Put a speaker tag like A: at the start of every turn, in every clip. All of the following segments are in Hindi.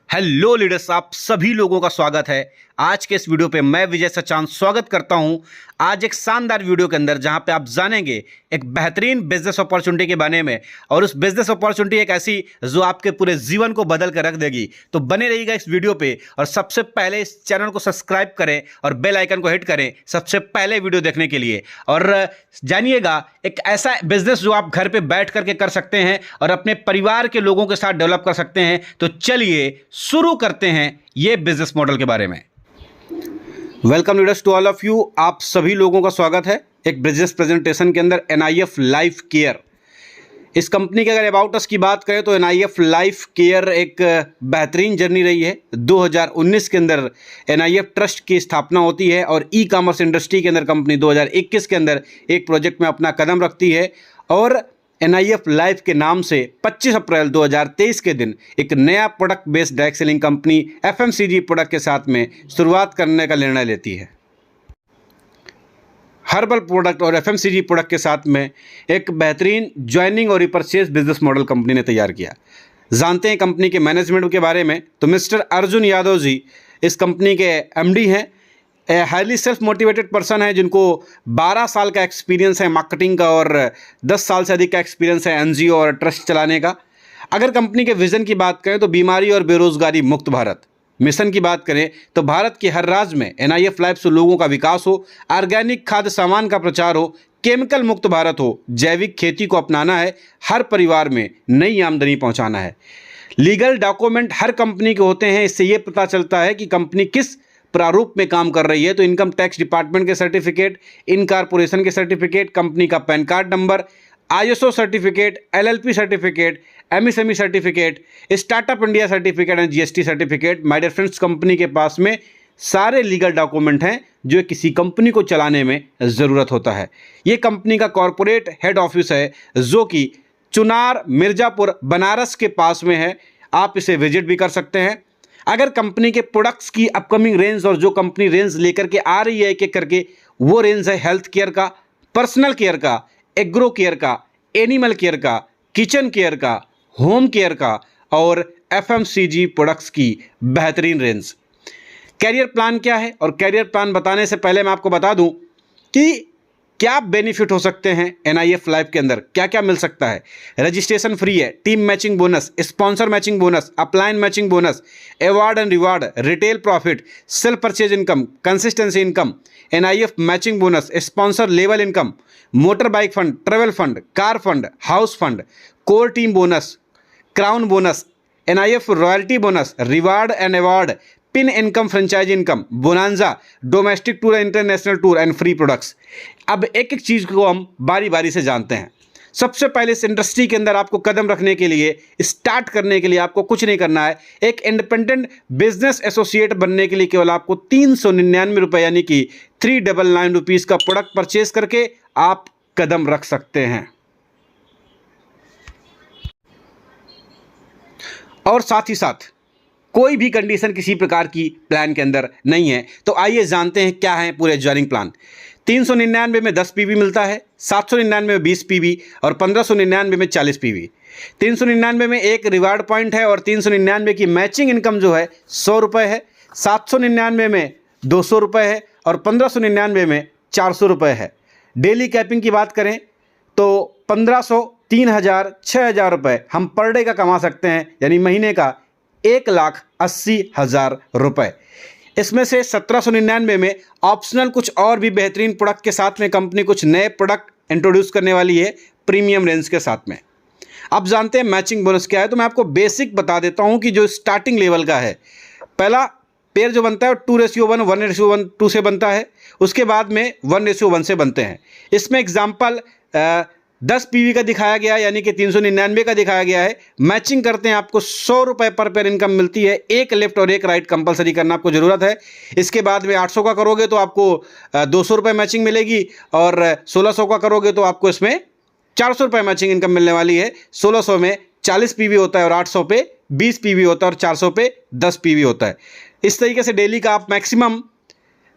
A: हेलो लीडर्स, आप सभी लोगों का स्वागत है। आज के इस वीडियो पे मैं विजय सचान स्वागत करता हूं। आज एक शानदार वीडियो के अंदर जहां पे आप जानेंगे एक बेहतरीन बिजनेस अपॉर्चुनिटी के बारे में, और उस बिजनेस अपॉर्चुनिटी एक ऐसी जो आपके पूरे जीवन को बदल कर रख देगी। तो बने रहिएगा इस वीडियो पे, और सबसे पहले इस चैनल को सब्सक्राइब करें और बेल आइकन को हिट करें सबसे पहले वीडियो देखने के लिए। और जानिएगा एक ऐसा बिजनेस जो आप घर पे बैठ करके कर सकते हैं और अपने परिवार के लोगों के साथ डेवलप कर सकते हैं। तो चलिए शुरू करते हैं ये बिजनेस मॉडल के बारे में। Welcome leaders to all of you, आप सभी लोगों का स्वागत है एक बिजनेस प्रेजेंटेशन के अंदर। NIF लाइफ केयर, इस कंपनी के अगर अबाउट अस की बात करें तो NIF लाइफ केयर एक बेहतरीन जर्नी रही है। 2019 के अंदर NIF ट्रस्ट की स्थापना होती है और ई कॉमर्स इंडस्ट्री के अंदर कंपनी 2021 के अंदर एक प्रोजेक्ट में अपना कदम रखती है, और NIF लाइफ के नाम से 25 अप्रैल 2023 के दिन एक नया product based direct selling company FMCG product के साथ में शुरुआत करने का निर्णय लेती है। हर्बल प्रोडक्ट और FMCG प्रोडक्ट के साथ में एक बेहतरीन ज्वाइनिंग और रिपर्चेज बिजनेस मॉडल कंपनी ने तैयार किया। जानते हैं कंपनी के मैनेजमेंट के बारे में, तो मिस्टर अर्जुन यादव जी इस कंपनी के MD हैं। हाईली सेल्फ मोटिवेटेड पर्सन है जिनको 12 साल का एक्सपीरियंस है मार्केटिंग का, और 10 साल से अधिक का एक्सपीरियंस है NGO और ट्रस्ट चलाने का। अगर कंपनी के विजन की बात करें तो बीमारी और बेरोजगारी मुक्त भारत, मिशन की बात करें तो भारत के हर राज्य में NIF लाइफ से लोगों का विकास हो, ऑर्गेनिक खाद्य सामान का प्रचार हो, केमिकल मुक्त भारत हो, जैविक खेती को अपनाना है, हर परिवार में नई आमदनी पहुंचाना है। लीगल डॉक्यूमेंट हर कंपनी के होते हैं, इससे ये पता चलता है कि कंपनी किस प्रारूप में काम कर रही है। तो इनकम टैक्स डिपार्टमेंट के सर्टिफिकेट, इनकॉर्पोरेशन के सर्टिफिकेट, कंपनी का PAN card number, ISO certificate, LLP certificate, MSME certificate, startup India certificate and GST certificate. My dear friends, company के पास में सारे लीगल डॉक्यूमेंट हैं जो किसी कंपनी को चलाने में ज़रूरत होता है। ये कंपनी का कॉरपोरेट हेड ऑफिस है जो कि चुनार मिर्ज़ापुर बनारस के पास में है। आप इसे विजिट भी कर सकते हैं। अगर कंपनी के प्रोडक्ट्स की अपकमिंग रेंज और जो कंपनी रेंज लेकर के आ रही है एक एक करके, वो रेंज है हेल्थ केयर का, पर्सनल केयर का, एग्रो केयर का, एनिमल केयर का, किचन केयर का, होम केयर का और FMCG प्रोडक्ट्स की बेहतरीन रेंज। कैरियर प्लान क्या है, और कैरियर प्लान बताने से पहले मैं आपको बता दूं कि क्या बेनिफिट हो सकते हैं NIF लाइफ के अंदर, क्या क्या मिल सकता है। रजिस्ट्रेशन फ्री है, team matching bonus, sponsor matching bonus, upline matching bonus, award and reward, retail profit, self purchase income, consistency income, NIF matching bonus, sponsor level income, motor bike fund, travel fund, car fund, house fund, core team bonus, crown bonus, NIF royalty bonus, reward and award, pin income, franchise income, bonanza, domestic tour, international tour and free products. अब एक एक चीज़ को हम बारी बारी से जानते हैं। सबसे पहले इस इंडस्ट्री के अंदर आपको कदम रखने के लिए, स्टार्ट करने के लिए आपको कुछ नहीं करना है। एक इंडिपेंडेंट बिजनेस एसोसिएट बनने के लिए केवल आपको 399 रुपये यानी कि 399 रुपीज़ का प्रोडक्ट परचेज करके आप कदम रख सकते हैं। और साथ ही साथ कोई भी कंडीशन किसी प्रकार की प्लान के अंदर नहीं है। तो आइए जानते हैं क्या है पूरे ज्वाइनिंग प्लान। 399 में 10 PV मिलता है, 799 में 20 PV और 1599 में 40 PV। 399 में एक रिवार्ड पॉइंट है और 399 की मैचिंग इनकम जो है 100 रुपये है, 799 में 200 रुपये है और 1599 में 400 रुपये है। डेली कैपिंग की बात करें तो 1500, 3000, 6000 रुपये हम पर डे का कमा सकते हैं, यानी महीने का 1,80,000 रुपये। इसमें से 1799 में ऑप्शनल कुछ और भी बेहतरीन प्रोडक्ट के साथ में कंपनी कुछ नए प्रोडक्ट इंट्रोड्यूस करने वाली है प्रीमियम रेंज के साथ में। अब जानते हैं मैचिंग बोनस क्या है। तो मैं आपको बेसिक बता देता हूं कि जो स्टार्टिंग लेवल का है, पहला पेयर जो बनता है 2:1, 1:2 से बनता है। उसके बाद में 1:1 से बनते हैं। इसमें एग्जाम्पल 10 PV का दिखाया गया है, यानी कि 399 का दिखाया गया है। मैचिंग करते हैं आपको 100 रुपये पर पेयर इनकम मिलती है। एक लेफ्ट और एक राइट कंपलसरी करना आपको ज़रूरत है। इसके बाद में 800 का करोगे तो आपको 200 रुपये मैचिंग मिलेगी, और 1600 का करोगे तो आपको इसमें 400 रुपये मैचिंग इनकम मिलने वाली है। 1600 में 40 PV होता है और 800 पे 20 PV होता है और 400 पे 10 PV होता है। इस तरीके से डेली का आप मैक्सिमम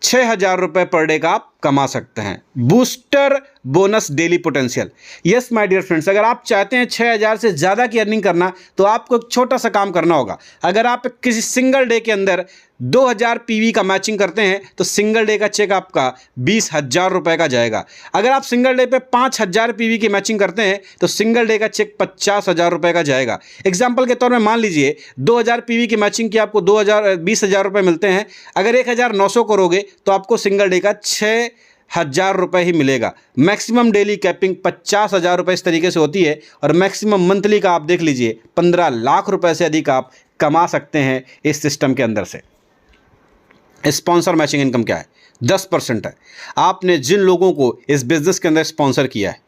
A: 6,000 रुपये पर डे का आप कमा सकते हैं। Booster bonus daily potential. Yes my dear friends, अगर आप चाहते हैं 6,000 से ज़्यादा की अर्निंग करना तो आपको एक छोटा सा काम करना होगा। अगर आप किसी सिंगल डे के अंदर 2,000 पीवी का मैचिंग करते हैं तो सिंगल डे का चेक आपका 20,000 रुपये का जाएगा। अगर आप सिंगल डे पे 5,000 पीवी की मैचिंग करते हैं तो सिंगल डे का चेक 50,000 रुपये का जाएगा। एग्जाम्पल के तौर में मान लीजिए 2,000 पीवी की मैचिंग की आपको 20,000 रुपये मिलते हैं। अगर 1,900 करोगे तो आपको सिंगल डे का 6,000 रुपये ही मिलेगा। मैक्सिमम डेली कैपिंग 50,000 रुपये इस तरीके से होती है और मैक्सिमम मंथली का आप देख लीजिए 15 लाख रुपए से अधिक आप कमा सकते हैं इस सिस्टम के अंदर से। स्पॉन्सर मैचिंग इनकम क्या है? 10% है। आपने जिन लोगों को इस बिजनेस के अंदर स्पॉन्सर किया है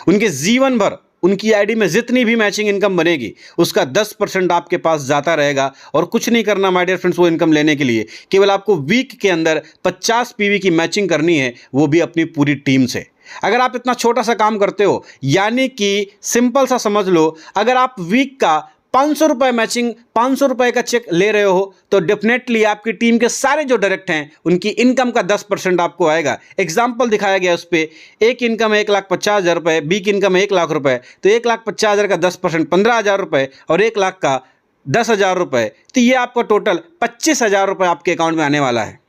A: उनके जीवन भर उनकी आईडी में जितनी भी मैचिंग इनकम बनेगी उसका 10% आपके पास जाता रहेगा। और कुछ नहीं करना माय डियर फ्रेंड्स वो इनकम लेने के लिए, केवल आपको वीक के अंदर 50 पीवी की मैचिंग करनी है, वो भी अपनी पूरी टीम से। अगर आप इतना छोटा सा काम करते हो, यानी कि सिंपल सा समझ लो, अगर आप वीक का 500 रुपये मैचिंग 500 रुपये का चेक ले रहे हो तो डेफिनेटली आपकी टीम के सारे जो डायरेक्ट हैं उनकी इनकम का 10% आपको आएगा। एग्जाम्पल दिखाया गया उस पर, एक इनकम है 1,50,000 रुपये, बी की इनकम है 1 लाख रुपये, तो 1,50,000 का 10% 15,000 रुपये और 1 लाख का 10,000 रुपये, तो ये आपका टोटल 25,000 रुपये आपके अकाउंट में आने वाला है।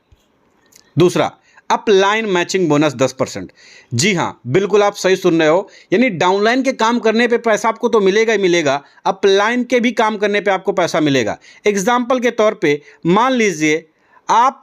A: दूसरा, अपलाइन मैचिंग बोनस 10%। जी हाँ, बिल्कुल आप सही सुन रहे हो, यानी डाउनलाइन के काम करने पे पैसा आपको तो मिलेगा ही मिलेगा, अपलाइन के भी काम करने पे आपको पैसा मिलेगा। एग्जाम्पल के तौर पे मान लीजिए आप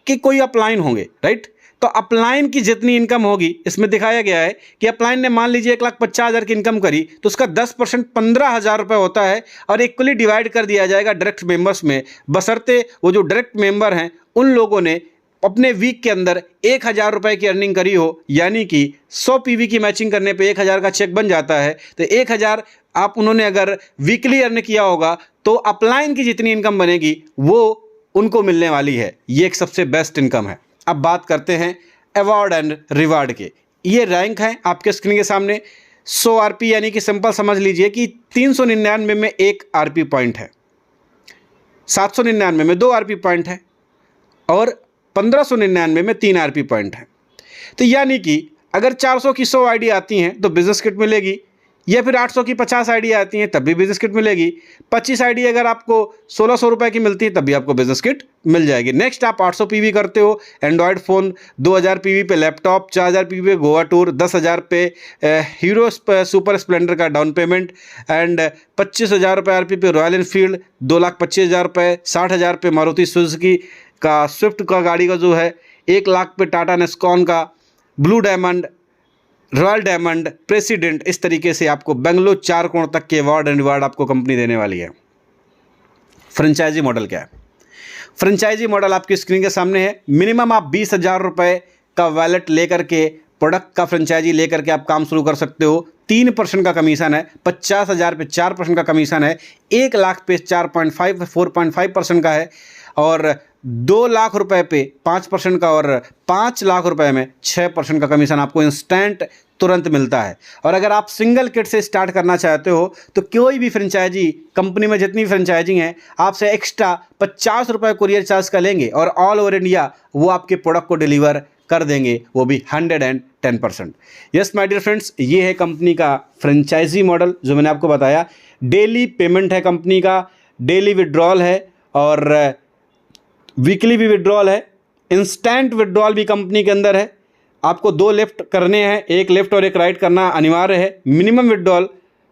A: के कोई अपलाइन होंगे, राइट, तो अपलाइन की जितनी इनकम होगी, इसमें दिखाया गया है कि अपलाइन ने मान लीजिए 1,50,000 की इनकम करी तो उसका 10% 15,000 रुपये होता है और इक्वली डिवाइड कर दिया जाएगा डायरेक्ट मेंबर्स में, बशर्ते वो जो डायरेक्ट मेंबर हैं उन लोगों ने अपने वीक के अंदर 1,000 रुपये की अर्निंग करी हो, यानी कि 100 पीवी की मैचिंग करने पे 1,000 का चेक बन जाता है। तो 1,000 आप उन्होंने अगर वीकली अर्न किया होगा तो अपलाइन की जितनी इनकम बनेगी वो उनको मिलने वाली है। ये एक सबसे बेस्ट इनकम है। अब बात करते हैं अवार्ड एंड रिवार्ड के। ये रैंक है आपके स्क्रीन के सामने। 100 आरपी, यानी कि सिंपल समझ लीजिए कि 399 में 1 आरपी पॉइंट है, 799 में 2 आरपी पॉइंट है और 1599 में 3 आरपी पॉइंट है। तो यानी कि अगर 400 की 100 आईडी आती हैं तो बिजनेस किट मिलेगी, या फिर 800 की 50 आईडी आती हैं तब भी बिजनेस किट मिलेगी। 25 आईडी अगर आपको 1,600 रुपये की मिलती है तब भी आपको बिजनेस किट मिल जाएगी। नेक्स्ट, आप 800 पीवी करते हो, एंड्रॉयड फ़ोन, 2,000 पीवी पे लैपटॉप, 4,000 पीवी पे गोवा टूर, 10,000 पे हीरो सुपर स्प्लेंडर का डाउन पेमेंट एंड 25,000 रुपये आरपी पे रॉयल एनफील्ड, 2,25,000 रुपये, 60,000 पे मारुति सुजुकी का स्विफ्ट का गाड़ी का जो है, 1 लाख पे टाटा नेस्कॉन का, blue diamond, royal diamond, president, इस तरीके से आपको बेंगलोर 4 करोड़ तक के अवार्ड एंड रिवार्ड आपको कंपनी देने वाली है। फ्रेंचाइजी मॉडल क्या है? फ्रेंचाइजी मॉडल आपकी स्क्रीन के सामने है। मिनिमम आप 20,000 रुपये का वैलेट लेकर के, प्रोडक्ट का फ्रेंचाइजी लेकर के आप काम शुरू कर सकते हो। 3% का कमीशन है, 50,000 पे 4% का कमीशन है, 1 लाख पे 4.5% का है और 2 लाख रुपए पे 5% का और 5 लाख रुपए में 6% का कमीशन आपको इंस्टेंट तुरंत मिलता है। और अगर आप सिंगल किट से स्टार्ट करना चाहते हो तो कोई भी फ्रेंचाइजी कंपनी में जितनी फ्रेंचाइजी हैं आपसे एक्स्ट्रा 50 रुपये कुरियर चार्ज का लेंगे और ऑल ओवर इंडिया वो आपके प्रोडक्ट को डिलीवर कर देंगे, वो भी 110%। यस माय डियर फ्रेंड्स, ये है कंपनी का फ्रेंचाइजी मॉडल जो मैंने आपको बताया। डेली पेमेंट है कंपनी का, डेली विड्रॉल है और वीकली भी विड्रॉल है, इंस्टेंट विड्रॉल भी कंपनी के अंदर है। आपको 2 लेफ्ट करने हैं, एक लेफ्ट और एक राइट करना अनिवार्य है। मिनिमम विड्रॉल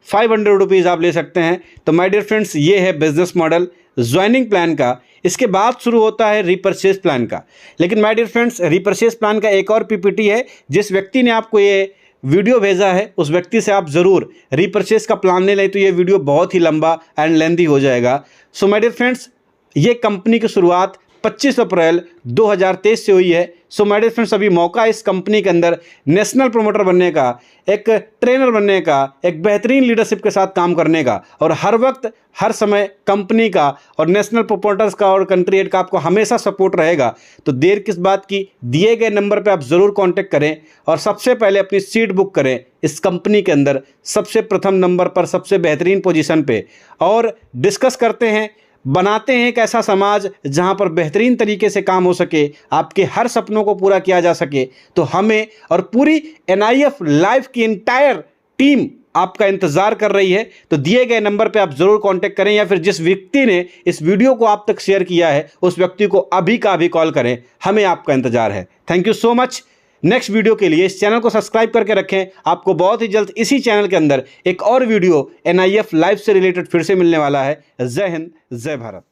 A: 500 रुपीज़ आप ले सकते हैं। तो माय डियर फ्रेंड्स, ये है बिजनेस मॉडल ज्वाइनिंग प्लान का। इसके बाद शुरू होता है रीपरचेज प्लान का। लेकिन my dear friends, repurchase plan का एक और पीपीटी है। जिस व्यक्ति ने आपको ये वीडियो भेजा है उस व्यक्ति से आप ज़रूर रीपरचेज का प्लान ले लें, तो ये वीडियो बहुत ही लंबा एंड लेंथी हो जाएगा। सो माय डियर फ्रेंड्स, ये कंपनी की शुरुआत 25 अप्रैल 2023 से हुई है। सो माय डियर फ्रेंड्स, अभी मौका इस कंपनी के अंदर नेशनल प्रमोटर बनने का, एक ट्रेनर बनने का, एक बेहतरीन लीडरशिप के साथ काम करने का और हर वक्त हर समय कंपनी का और नेशनल प्रमोटर्स का और कंट्री हेड का आपको हमेशा सपोर्ट रहेगा। तो देर किस बात की, दिए गए नंबर पे आप ज़रूर कांटेक्ट करें और सबसे पहले अपनी सीट बुक करें इस कंपनी के अंदर सबसे प्रथम नंबर पर, सबसे बेहतरीन पोजीशन पे, और डिस्कस करते हैं बनाते हैं एक ऐसा समाज जहां पर बेहतरीन तरीके से काम हो सके, आपके हर सपनों को पूरा किया जा सके, तो हमें और पूरी NIF लाइफ की एंटायर टीम आपका इंतजार कर रही है। तो दिए गए नंबर पे आप जरूर कांटेक्ट करें, या फिर जिस व्यक्ति ने इस वीडियो को आप तक शेयर किया है उस व्यक्ति को अभी का अभी कॉल करें। हमें आपका इंतजार है। Thank you so much. Next video के लिए इस चैनल को सब्सक्राइब करके रखें। आपको बहुत ही जल्द इसी चैनल के अंदर एक और वीडियो NIF लाइफ से रिलेटेड फिर से मिलने वाला है। जय हिंद, जय भारत।